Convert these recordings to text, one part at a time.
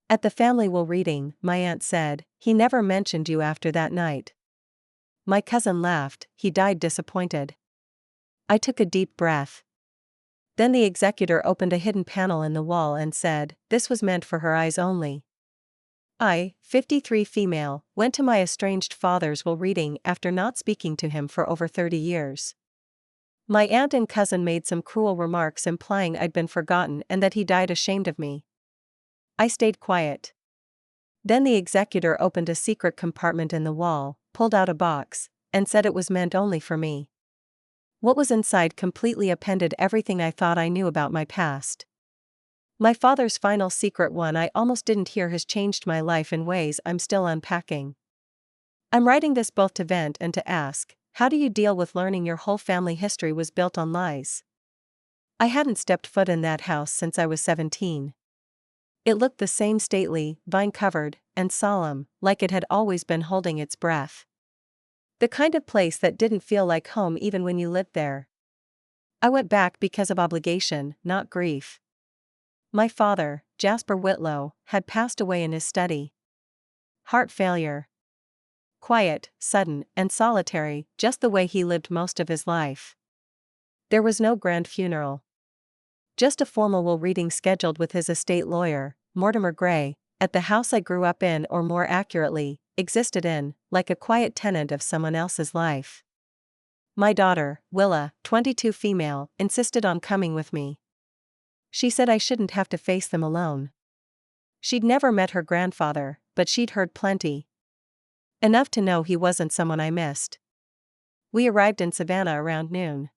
At the family will reading, my aunt said, he never mentioned you after that night. My cousin laughed, he died disappointed. I took a deep breath. Then the executor opened a hidden panel in the wall and said, this was meant for her eyes only. I, 53 female, went to my estranged father's will reading after not speaking to him for over 30 years. My aunt and cousin made some cruel remarks implying I'd been forgotten and that he died ashamed of me. I stayed quiet. Then the executor opened a secret compartment in the wall, pulled out a box, and said it was meant only for me. What was inside completely appended everything I thought I knew about my past. My father's final secret one I almost didn't hear has changed my life in ways I'm still unpacking. I'm writing this both to vent and to ask, how do you deal with learning your whole family history was built on lies? I hadn't stepped foot in that house since I was 17. It looked the same stately, vine-covered, and solemn, like it had always been holding its breath. The kind of place that didn't feel like home even when you lived there. I went back because of obligation, not grief. My father, Jasper Whitlow, had passed away in his study. Heart failure. Quiet, sudden, and solitary, just the way he lived most of his life. There was no grand funeral. Just a formal will reading scheduled with his estate lawyer, Mortimer Gray, at the house I grew up in, or more accurately, existed in, like a quiet tenant of someone else's life. My daughter, Willa, 22 female, insisted on coming with me. She said I shouldn't have to face them alone. She'd never met her grandfather, but she'd heard plenty. Enough to know he wasn't someone I missed. We arrived in Savannah around noon.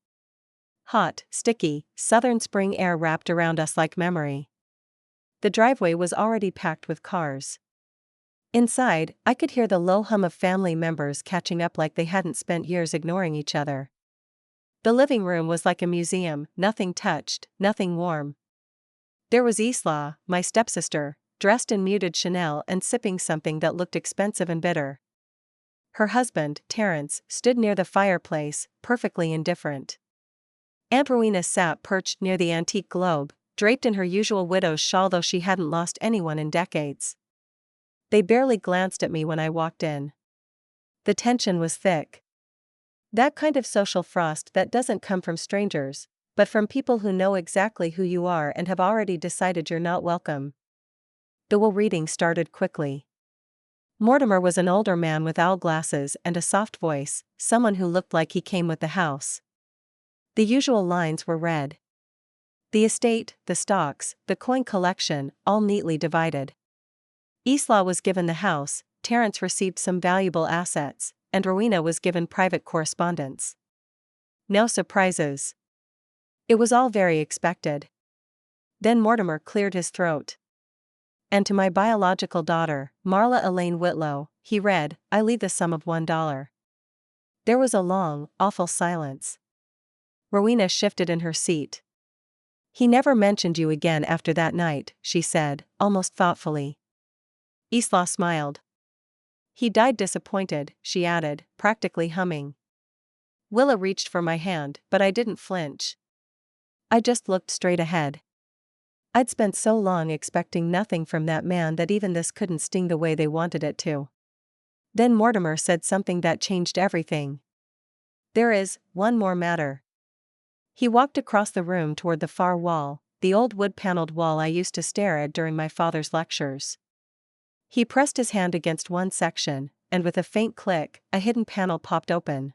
Hot, sticky, southern spring air wrapped around us like memory. The driveway was already packed with cars. Inside, I could hear the low hum of family members catching up like they hadn't spent years ignoring each other. The living room was like a museum, nothing touched, nothing warm. There was Isla, my stepsister, dressed in muted Chanel and sipping something that looked expensive and bitter. Her husband, Terence, stood near the fireplace, perfectly indifferent. Aunt Rowena sat perched near the antique globe, draped in her usual widow's shawl, though she hadn't lost anyone in decades. They barely glanced at me when I walked in. The tension was thick. That kind of social frost that doesn't come from strangers, but from people who know exactly who you are and have already decided you're not welcome. The will reading started quickly. Mortimer was an older man with eyeglasses and a soft voice, someone who looked like he came with the house. The usual lines were read. The estate, the stocks, the coin collection, all neatly divided. Isla was given the house, Terence received some valuable assets, and Rowena was given private correspondence. No surprises. It was all very expected. Then Mortimer cleared his throat. And to my biological daughter, Marla Elaine Whitlow, he read, I leave the sum of $1. There was a long, awful silence. Rowena shifted in her seat. He never mentioned you again after that night, she said, almost thoughtfully. Isla smiled. He died disappointed, she added, practically humming. Willa reached for my hand, but I didn't flinch. I just looked straight ahead. I'd spent so long expecting nothing from that man that even this couldn't sting the way they wanted it to. Then Mortimer said something that changed everything. There is one more matter. He walked across the room toward the far wall, the old wood-paneled wall I used to stare at during my father's lectures. He pressed his hand against one section, and with a faint click, a hidden panel popped open.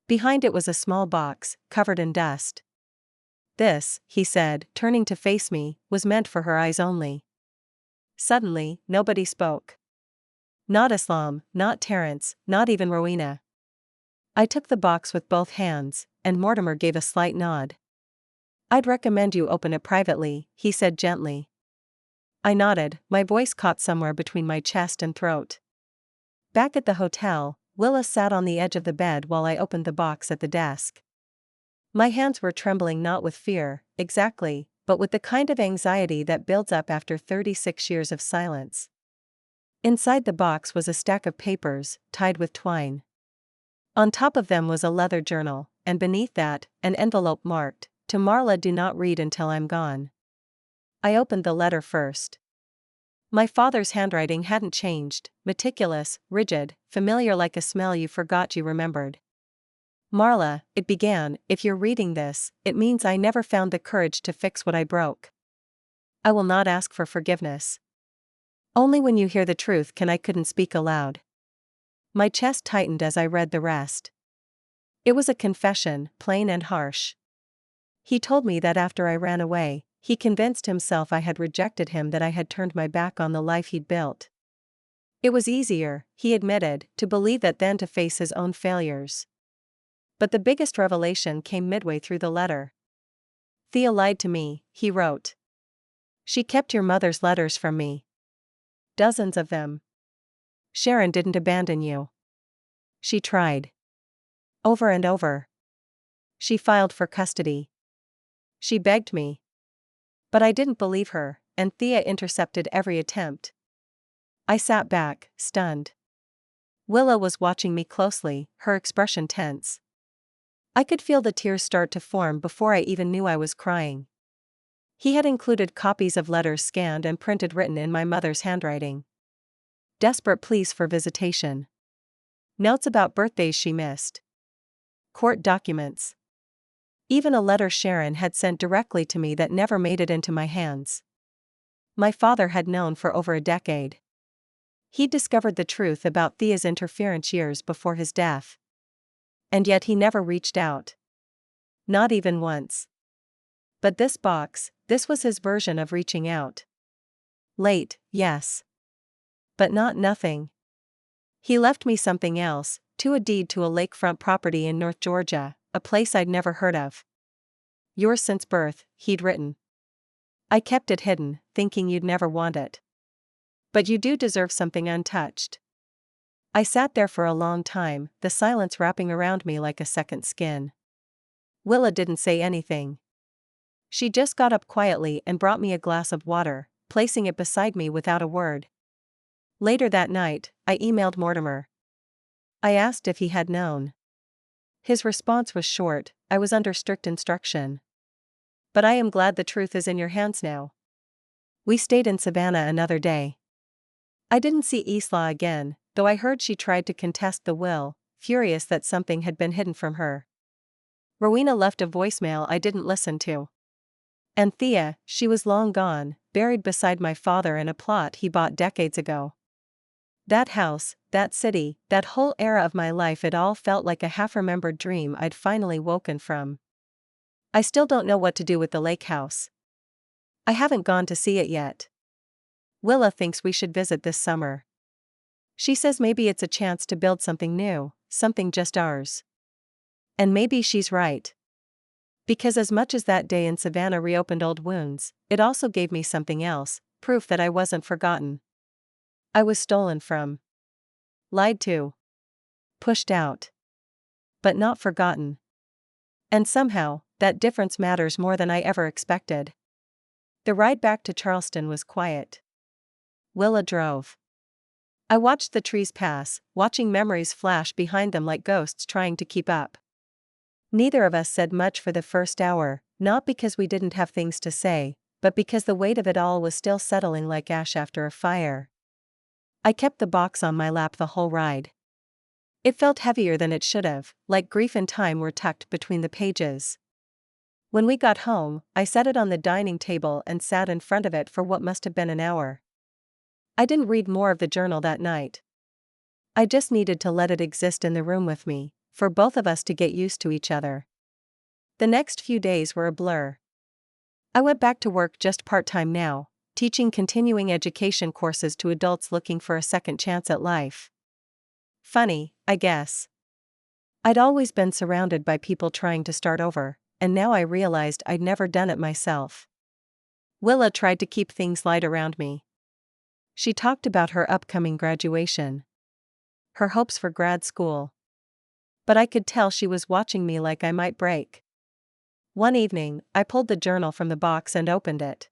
Behind it was a small box, covered in dust. This, he said, turning to face me, was meant for her eyes only. Suddenly, nobody spoke. Not Islam, not Terence, not even Rowena. I took the box with both hands, and Mortimer gave a slight nod. I'd recommend you open it privately, he said gently. I nodded, my voice caught somewhere between my chest and throat. Back at the hotel, Willa sat on the edge of the bed while I opened the box at the desk. My hands were trembling, not with fear, exactly, but with the kind of anxiety that builds up after 36 years of silence. Inside the box was a stack of papers, tied with twine. On top of them was a leather journal, and beneath that, an envelope marked, "To Marla, do not read until I'm gone." I opened the letter first. My father's handwriting hadn't changed, meticulous, rigid, familiar like a smell you forgot you remembered. Marla, it began, if you're reading this, it means I never found the courage to fix what I broke. I will not ask for forgiveness. Only when you hear the truth can I couldn't speak aloud. My chest tightened as I read the rest. It was a confession, plain and harsh. He told me that after I ran away, he convinced himself I had rejected him, that I had turned my back on the life he'd built. It was easier, he admitted, to believe that than to face his own failures. But the biggest revelation came midway through the letter. Thea lied to me, he wrote. She kept your mother's letters from me. Dozens of them. Sharon didn't abandon you. She tried. Over and over. She filed for custody. She begged me. But I didn't believe her, and Thea intercepted every attempt. I sat back, stunned. Willa was watching me closely, her expression tense. I could feel the tears start to form before I even knew I was crying. He had included copies of letters scanned and printed written in my mother's handwriting. Desperate pleas for visitation. Notes about birthdays she missed. Court documents. Even a letter Sharon had sent directly to me that never made it into my hands. My father had known for over a decade. He'd discovered the truth about Thea's interference years before his death. And yet he never reached out. Not even once. But this box, this was his version of reaching out. Late, yes. But not nothing. He left me something else, a deed to a lakefront property in North Georgia, a place I'd never heard of. Yours since birth, he'd written. I kept it hidden, thinking you'd never want it. But you do deserve something untouched. I sat there for a long time, the silence wrapping around me like a second skin. Willa didn't say anything. She just got up quietly and brought me a glass of water, placing it beside me without a word. Later that night, I emailed Mortimer. I asked if he had known. His response was short, I was under strict instruction. But I am glad the truth is in your hands now. We stayed in Savannah another day. I didn't see Isla again, though I heard she tried to contest the will, furious that something had been hidden from her. Rowena left a voicemail I didn't listen to. And Thea, she was long gone, buried beside my father in a plot he bought decades ago. That house, that city, that whole era of my life, it all felt like a half-remembered dream I'd finally woken from. I still don't know what to do with the lake house. I haven't gone to see it yet. Willa thinks we should visit this summer. She says maybe it's a chance to build something new, something just ours. And maybe she's right. Because as much as that day in Savannah reopened old wounds, it also gave me something else, proof that I wasn't forgotten. I was stolen from. Lied to. Pushed out. But not forgotten. And somehow, that difference matters more than I ever expected. The ride back to Charleston was quiet. Willa drove. I watched the trees pass, watching memories flash behind them like ghosts trying to keep up. Neither of us said much for the first hour, not because we didn't have things to say, but because the weight of it all was still settling like ash after a fire. I kept the box on my lap the whole ride. It felt heavier than it should have, like grief and time were tucked between the pages. When we got home, I set it on the dining table and sat in front of it for what must have been an hour. I didn't read more of the journal that night. I just needed to let it exist in the room with me, for both of us to get used to each other. The next few days were a blur. I went back to work just part-time now, teaching continuing education courses to adults looking for a second chance at life. Funny, I guess. I'd always been surrounded by people trying to start over, and now I realized I'd never done it myself. Willa tried to keep things light around me. She talked about her upcoming graduation. Her hopes for grad school. But I could tell she was watching me like I might break. One evening, I pulled the journal from the box and opened it.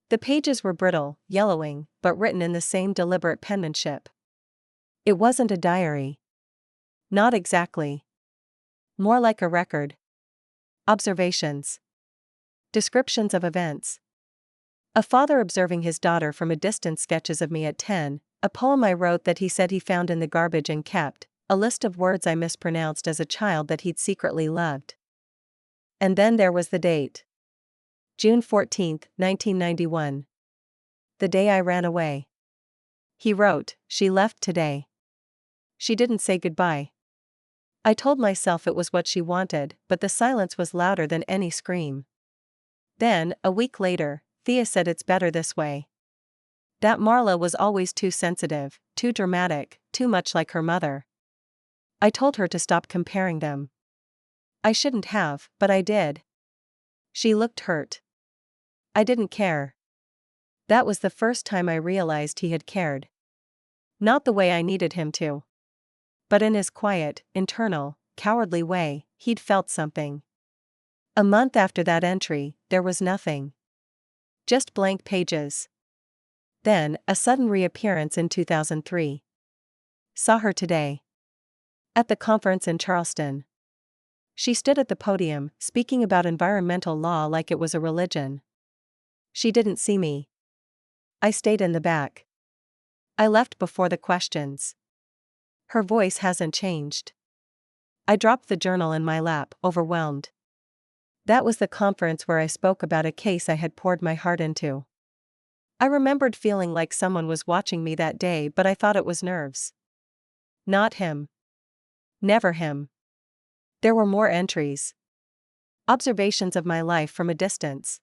The pages were brittle, yellowing, but written in the same deliberate penmanship. It wasn't a diary. Not exactly. More like a record. Observations. Descriptions of events. A father observing his daughter from a distance, sketches of me at 10, a poem I wrote that he said he found in the garbage and kept, a list of words I mispronounced as a child that he'd secretly loved. And then there was the date. June 14, 1991. The day I ran away. He wrote, "She left today. She didn't say goodbye." I told myself it was what she wanted, but the silence was louder than any scream. Then, a week later, Thea said it's better this way. That Marla was always too sensitive, too dramatic, too much like her mother. I told her to stop comparing them. I shouldn't have, but I did. She looked hurt. I didn't care. That was the first time I realized he had cared. Not the way I needed him to. But in his quiet, internal, cowardly way, he'd felt something. A month after that entry, there was nothing. Just blank pages. Then, a sudden reappearance in 2003. Saw her today. At the conference in Charleston. She stood at the podium, speaking about environmental law like it was a religion. She didn't see me. I stayed in the back. I left before the questions. Her voice hasn't changed. I dropped the journal in my lap, overwhelmed. That was the conference where I spoke about a case I had poured my heart into. I remembered feeling like someone was watching me that day, but I thought it was nerves. Not him. Never him. There were more entries. Observations of my life from a distance.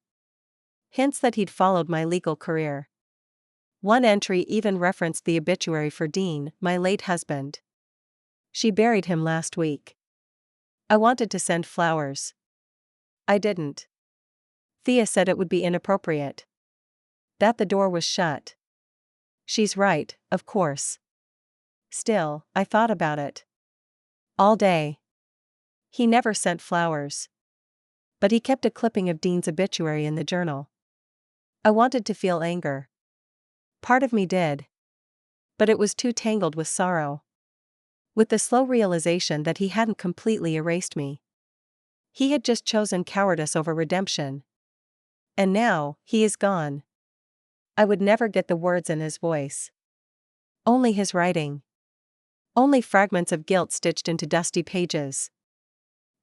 Hints that he'd followed my legal career. One entry even referenced the obituary for Dean, my late husband. She buried him last week. I wanted to send flowers. I didn't. Thea said it would be inappropriate. That the door was shut. She's right, of course. Still, I thought about it. All day. He never sent flowers. But he kept a clipping of Dean's obituary in the journal. I wanted to feel anger. Part of me did. But it was too tangled with sorrow. With the slow realization that he hadn't completely erased me. He had just chosen cowardice over redemption. And now, he is gone. I would never get the words in his voice. Only his writing. Only fragments of guilt stitched into dusty pages.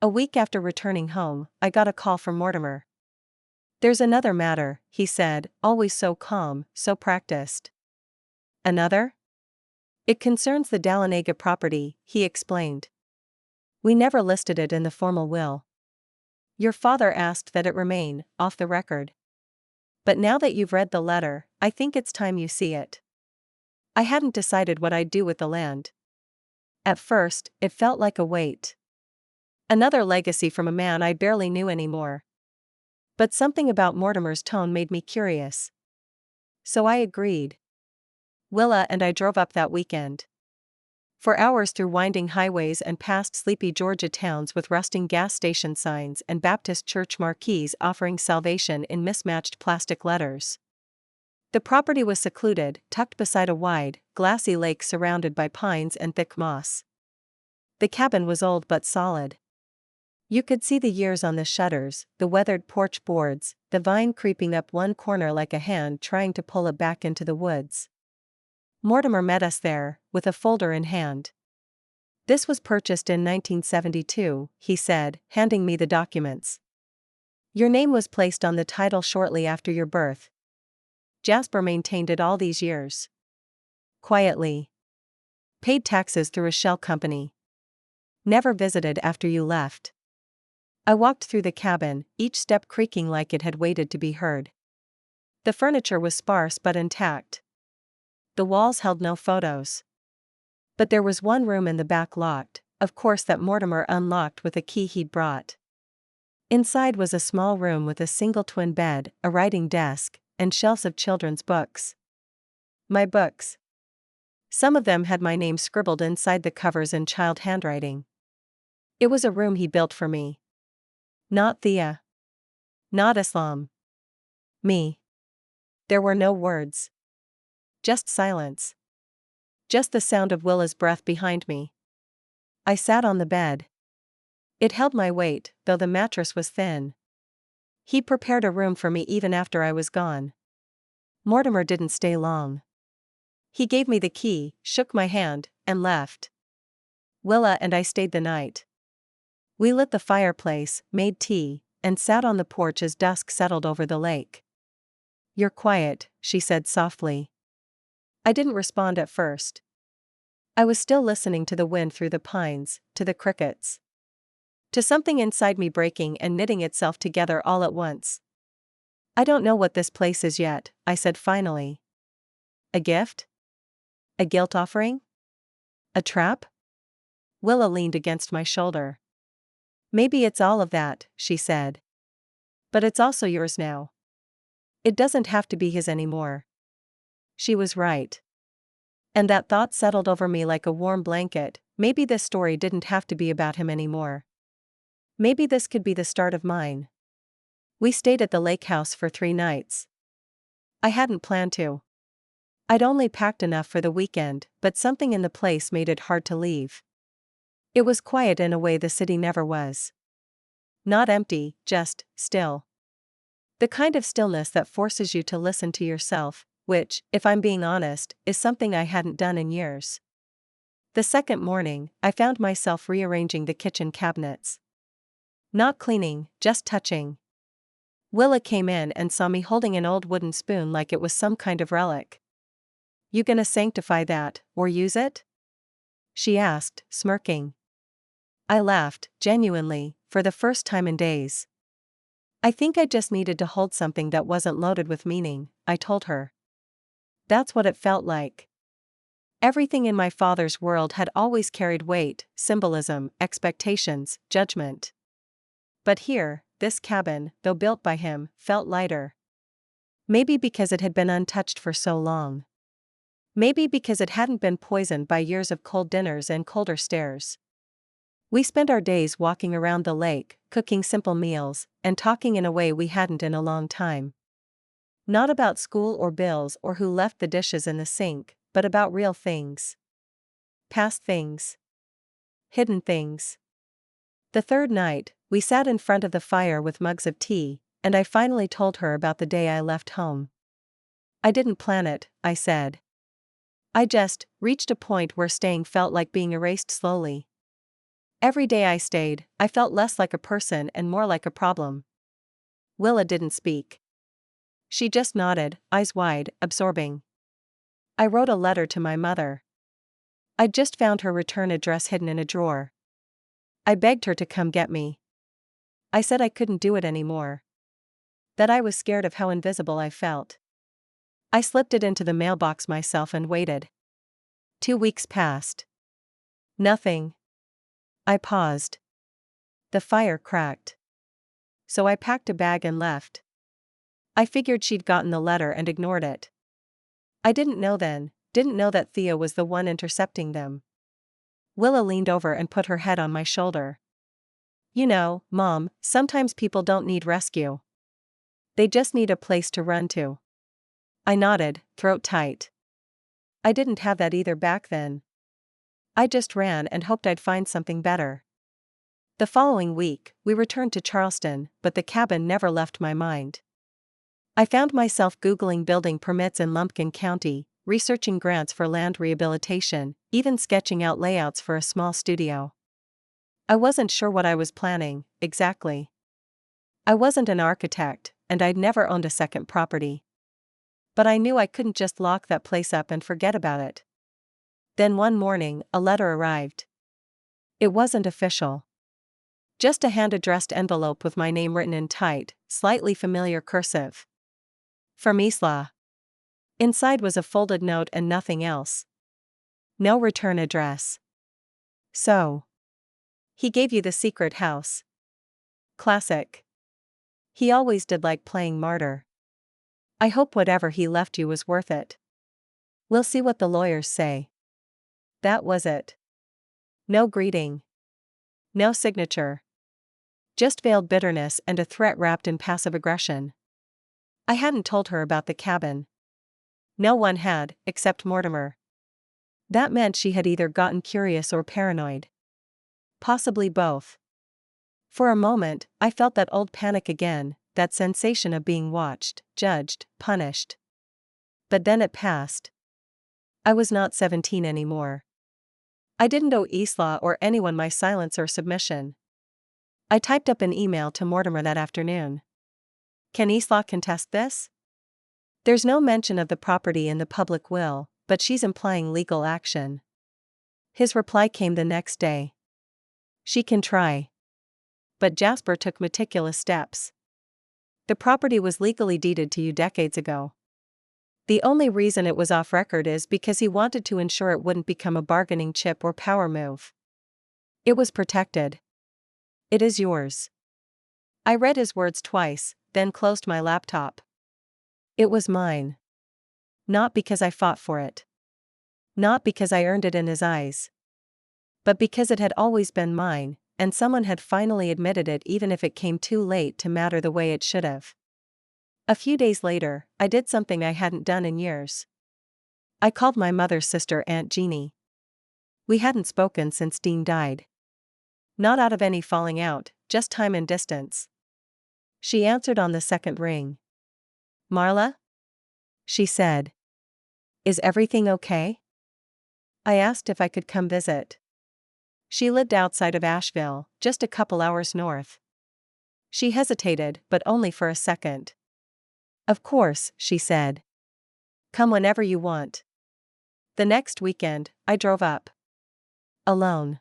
A week after returning home, I got a call from Mortimer. "There's another matter," he said, always so calm, so practiced. "Another?" "It concerns the Dahlonega property," he explained. "We never listed it in the formal will. Your father asked that it remain off the record. But now that you've read the letter, I think it's time you see it." I hadn't decided what I'd do with the land. At first, it felt like a weight. Another legacy from a man I barely knew anymore. But something about Mortimer's tone made me curious. So I agreed. Willa and I drove up that weekend. For hours through winding highways and past sleepy Georgia towns with rusting gas station signs and Baptist church marquees offering salvation in mismatched plastic letters. The property was secluded, tucked beside a wide, glassy lake surrounded by pines and thick moss. The cabin was old but solid. You could see the years on the shutters, the weathered porch boards, the vine creeping up one corner like a hand trying to pull it back into the woods. Mortimer met us there, with a folder in hand. "This was purchased in 1972, he said, handing me the documents. "Your name was placed on the title shortly after your birth. Jasper maintained it all these years. Quietly. Paid taxes through a shell company. Never visited after you left." I walked through the cabin, each step creaking like it had waited to be heard. The furniture was sparse but intact. The walls held no photos. But there was one room in the back locked, of course that Mortimer unlocked with a key he'd brought. Inside was a small room with a single twin bed, a writing desk, and shelves of children's books. My books. Some of them had my name scribbled inside the covers in child handwriting. It was a room he built for me. Not Thea. Not Islam. Me. There were no words. Just silence. Just the sound of Willa's breath behind me. I sat on the bed. It held my weight, though the mattress was thin. He prepared a room for me even after I was gone. Mortimer didn't stay long. He gave me the key, shook my hand, and left. Willa and I stayed the night. We lit the fireplace, made tea, and sat on the porch as dusk settled over the lake. "You're quiet," she said softly. I didn't respond at first. I was still listening to the wind through the pines, to the crickets. To something inside me breaking and knitting itself together all at once. "I don't know what this place is yet," I said finally. "A gift? A guilt offering? A trap?" Willa leaned against my shoulder. "Maybe it's all of that," she said. "But it's also yours now. It doesn't have to be his anymore." She was right. And that thought settled over me like a warm blanket. Maybe this story didn't have to be about him anymore. Maybe this could be the start of mine. We stayed at the lake house for 3 nights. I hadn't planned to. I'd only packed enough for the weekend, but something in the place made it hard to leave. It was quiet in a way the city never was. Not empty, just still. The kind of stillness that forces you to listen to yourself, which, if I'm being honest, is something I hadn't done in years. The second morning, I found myself rearranging the kitchen cabinets. Not cleaning, just touching. Willa came in and saw me holding an old wooden spoon like it was some kind of relic. "You gonna sanctify that, or use it?" she asked, smirking. I laughed, genuinely, for the first time in days. "I think I just needed to hold something that wasn't loaded with meaning," I told her. That's what it felt like. Everything in my father's world had always carried weight, symbolism, expectations, judgment. But here, this cabin, though built by him, felt lighter. Maybe because it had been untouched for so long. Maybe because it hadn't been poisoned by years of cold dinners and colder stares. We spent our days walking around the lake, cooking simple meals, and talking in a way we hadn't in a long time. Not about school or bills or who left the dishes in the sink, but about real things. Past things. Hidden things. The third night, we sat in front of the fire with mugs of tea, and I finally told her about the day I left home. "I didn't plan it," I said. "I just reached a point where staying felt like being erased slowly. Every day I stayed, I felt less like a person and more like a problem." Willa didn't speak. She just nodded, eyes wide, absorbing. "I wrote a letter to my mother. I'd just found her return address hidden in a drawer. I begged her to come get me. I said I couldn't do it anymore. That I was scared of how invisible I felt. I slipped it into the mailbox myself and waited. 2 weeks passed. Nothing. I paused. The fire cracked. So I packed a bag and left. I figured she'd gotten the letter and ignored it. I didn't know then, didn't know that Thea was the one intercepting them. Willa leaned over and put her head on my shoulder. "You know, Mom, sometimes people don't need rescue. They just need a place to run to." I nodded, throat tight. I didn't have that either back then. I just ran and hoped I'd find something better. The following week, we returned to Charleston, but the cabin never left my mind. I found myself Googling building permits in Lumpkin County, researching grants for land rehabilitation, even sketching out layouts for a small studio. I wasn't sure what I was planning, exactly. I wasn't an architect, and I'd never owned a second property. But I knew I couldn't just lock that place up and forget about it. Then one morning, a letter arrived. It wasn't official. Just a hand-addressed envelope with my name written in tight, slightly familiar cursive. From Isla. Inside was a folded note and nothing else. No return address. "So. He gave you the secret house." Classic. He always did like playing martyr. "I hope whatever he left you was worth it. We'll see what the lawyers say." That was it. No greeting. No signature. Just veiled bitterness and a threat wrapped in passive aggression. I hadn't told her about the cabin. No one had, except Mortimer. That meant she had either gotten curious or paranoid. Possibly both. For a moment, I felt that old panic again, that sensation of being watched, judged, punished. But then it passed. I was not 17 anymore. I didn't owe Isla or anyone my silence or submission. I typed up an email to Mortimer that afternoon. Can Isla contest this? There's no mention of the property in the public will, but she's implying legal action. His reply came the next day. She can try. But Jasper took meticulous steps. The property was legally deeded to you decades ago. The only reason it was off record is because he wanted to ensure it wouldn't become a bargaining chip or power move. It was protected. It is yours. I read his words twice, then closed my laptop. It was mine. Not because I fought for it. Not because I earned it in his eyes. But because it had always been mine, and someone had finally admitted it even if it came too late to matter the way it should have. A few days later, I did something I hadn't done in years. I called my mother's sister, Aunt Jeannie. We hadn't spoken since Dean died. Not out of any falling out, just time and distance. She answered on the second ring. Marla? She said. Is everything okay? I asked if I could come visit. She lived outside of Asheville, just a couple hours north. She hesitated, but only for a second. Of course, she said. Come whenever you want. The next weekend, I drove up. Alone.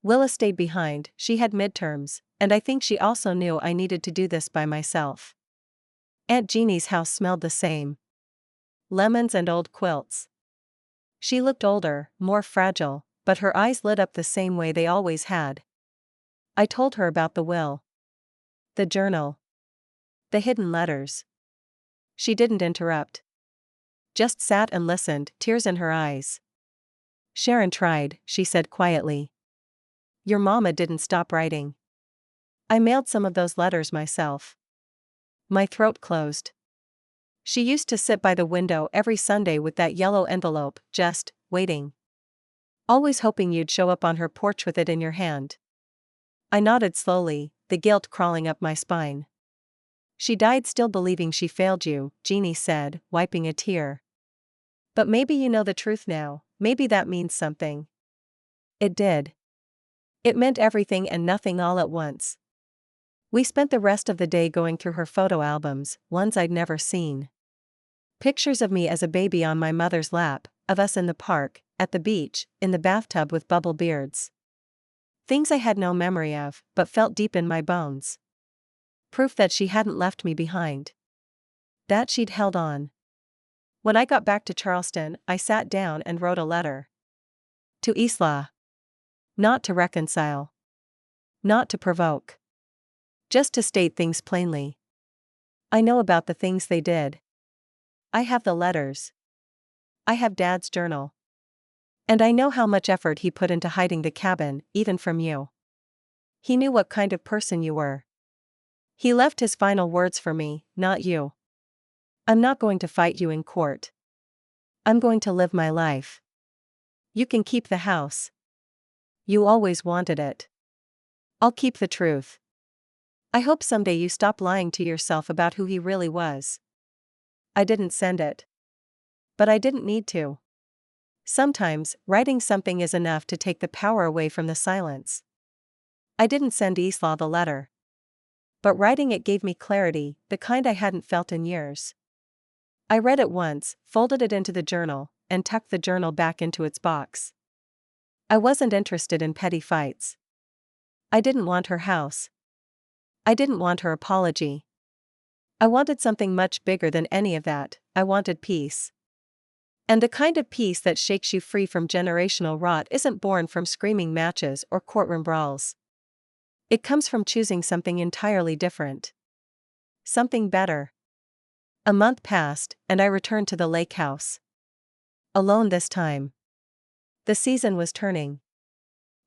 Willa stayed behind, she had midterms, and I think she also knew I needed to do this by myself. Aunt Jeannie's house smelled the same. Lemons and old quilts. She looked older, more fragile, but her eyes lit up the same way they always had. I told her about the will. The journal. The hidden letters. She didn't interrupt. Just sat and listened, tears in her eyes. Sharon tried, she said quietly. Your mama didn't stop writing. I mailed some of those letters myself. My throat closed. She used to sit by the window every Sunday with that yellow envelope, just waiting. Always hoping you'd show up on her porch with it in your hand. I nodded slowly, the guilt crawling up my spine. She died still believing she failed you, Jeannie said, wiping a tear. But maybe you know the truth now, maybe that means something. It did. It meant everything and nothing all at once. We spent the rest of the day going through her photo albums, ones I'd never seen. Pictures of me as a baby on my mother's lap, of us in the park, at the beach, in the bathtub with bubble beards. Things I had no memory of, but felt deep in my bones. Proof that she hadn't left me behind. That she'd held on. When I got back to Charleston, I sat down and wrote a letter. To Isla. Not to reconcile. Not to provoke. Just to state things plainly. I know about the things they did. I have the letters. I have Dad's journal. And I know how much effort he put into hiding the cabin, even from you. He knew what kind of person you were. He left his final words for me, not you. I'm not going to fight you in court. I'm going to live my life. You can keep the house. You always wanted it. I'll keep the truth. I hope someday you stop lying to yourself about who he really was. I didn't send it. But I didn't need to. Sometimes, writing something is enough to take the power away from the silence. I didn't send Isla the letter. But writing it gave me clarity, the kind I hadn't felt in years. I read it once, folded it into the journal, and tucked the journal back into its box. I wasn't interested in petty fights. I didn't want her house. I didn't want her apology. I wanted something much bigger than any of that. I wanted peace. And the kind of peace that shakes you free from generational rot isn't born from screaming matches or courtroom brawls. It comes from choosing something entirely different. Something better. A month passed, and I returned to the lake house. Alone this time. The season was turning.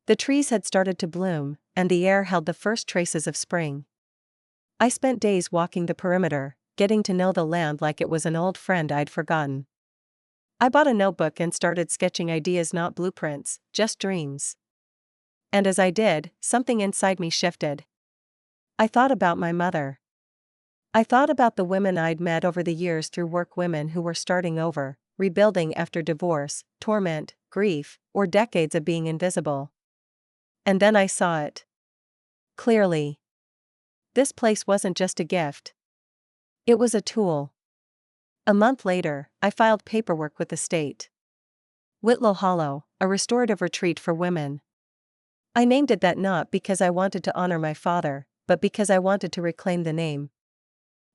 The trees had started to bloom, and the air held the first traces of spring. I spent days walking the perimeter, getting to know the land like it was an old friend I'd forgotten. I bought a notebook and started sketching ideas, not blueprints, just dreams. And as I did, something inside me shifted. I thought about my mother. I thought about the women I'd met over the years through work, women who were starting over, rebuilding after divorce, torment, grief, or decades of being invisible. And then I saw it. Clearly. This place wasn't just a gift. It was a tool. A month later, I filed paperwork with the state. Whitlow Hollow, a restorative retreat for women. I named it that not because I wanted to honor my father, but because I wanted to reclaim the name.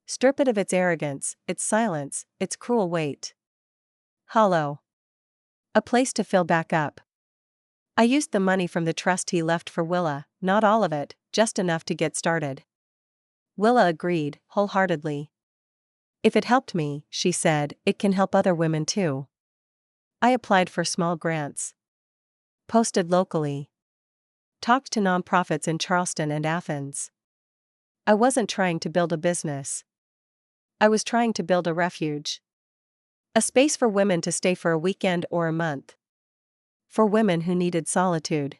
Strip it of its arrogance, its silence, its cruel weight. Hollow. A place to fill back up. I used the money from the trust he left for Willa, not all of it, just enough to get started. Willa agreed, wholeheartedly. If it helped me, she said, it can help other women too. I applied for small grants. Posted locally. Talked to nonprofits in Charleston and Athens. I wasn't trying to build a business. I was trying to build a refuge. A space for women to stay for a weekend or a month. For women who needed solitude.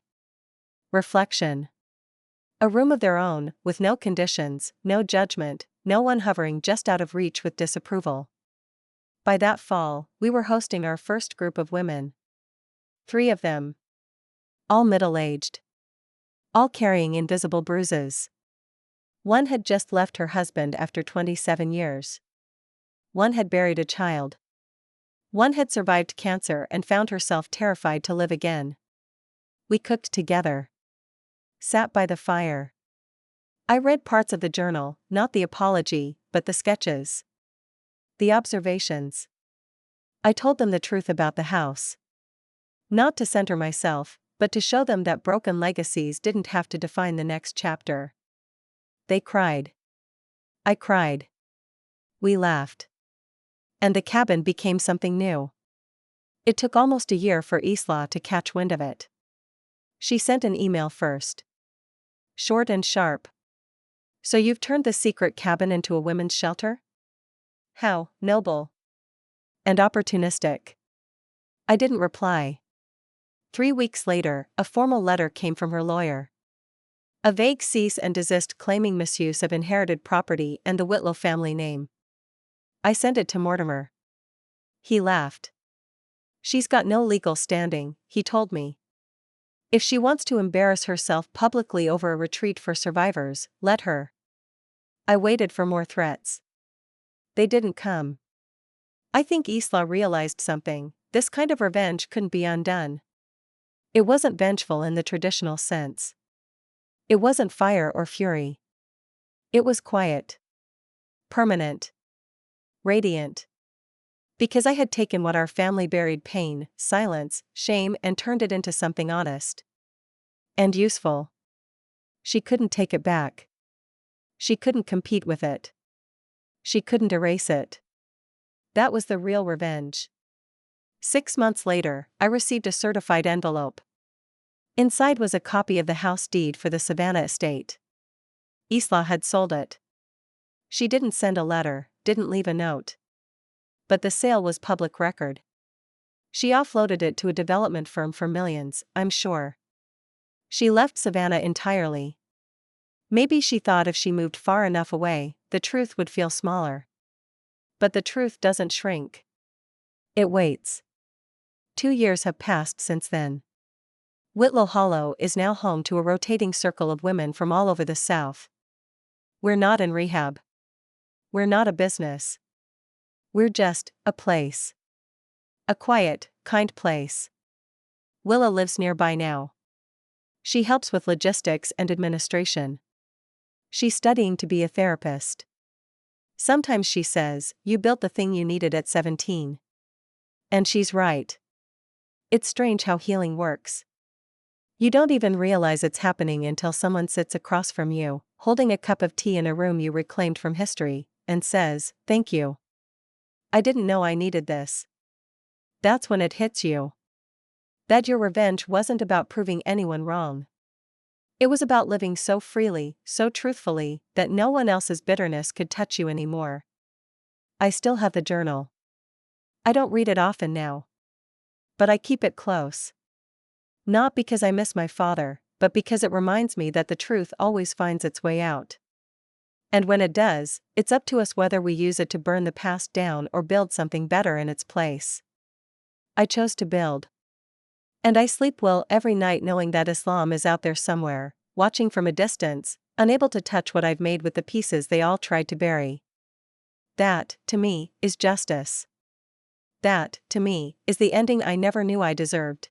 Reflection. A room of their own, with no conditions, no judgment, no one hovering just out of reach with disapproval. By that fall, we were hosting our first group of women. 3 of them. All middle-aged. All carrying invisible bruises. One had just left her husband after 27 years. One had buried a child. One had survived cancer and found herself terrified to live again. We cooked together. Sat by the fire. I read parts of the journal, not the apology, but the sketches. The observations. I told them the truth about the house. Not to center myself, but to show them that broken legacies didn't have to define the next chapter. They cried. I cried. We laughed. And the cabin became something new. It took almost a year for Isla to catch wind of it. She sent an email first. Short and sharp. So you've turned the secret cabin into a women's shelter? How noble. And opportunistic. I didn't reply. 3 weeks later, a formal letter came from her lawyer. A vague cease and desist claiming misuse of inherited property and the Whitlow family name. I sent it to Mortimer. He laughed. She's got no legal standing, he told me. If she wants to embarrass herself publicly over a retreat for survivors, let her. I waited for more threats. They didn't come. I think Isla realized something: this kind of revenge couldn't be undone. It wasn't vengeful in the traditional sense. It wasn't fire or fury. It was quiet. Permanent. Radiant. Because I had taken what our family buried: pain, silence, shame, and turned it into something honest. And useful. She couldn't take it back. She couldn't compete with it. She couldn't erase it. That was the real revenge. 6 months later, I received a certified envelope. Inside was a copy of the house deed for the Savannah estate. Isla had sold it. She didn't send a letter, didn't leave a note. But the sale was public record. She offloaded it to a development firm for millions, I'm sure. She left Savannah entirely. Maybe she thought if she moved far enough away, the truth would feel smaller. But the truth doesn't shrink. It waits. 2 years have passed since then. Whitlow Hollow is now home to a rotating circle of women from all over the South. We're not in rehab. We're not a business. We're just a place. A quiet, kind place. Willa lives nearby now. She helps with logistics and administration. She's studying to be a therapist. Sometimes she says, "You built the thing you needed at 17. And she's right. It's strange how healing works. You don't even realize it's happening until someone sits across from you, holding a cup of tea in a room you reclaimed from history, and says, "Thank you. I didn't know I needed this." That's when it hits you. That your revenge wasn't about proving anyone wrong. It was about living so freely, so truthfully, that no one else's bitterness could touch you anymore. I still have the journal. I don't read it often now. But I keep it close. Not because I miss my father, but because it reminds me that the truth always finds its way out. And when it does, it's up to us whether we use it to burn the past down or build something better in its place. I chose to build. And I sleep well every night knowing that Islam is out there somewhere, watching from a distance, unable to touch what I've made with the pieces they all tried to bury. That, to me, is justice. That, to me, is the ending I never knew I deserved.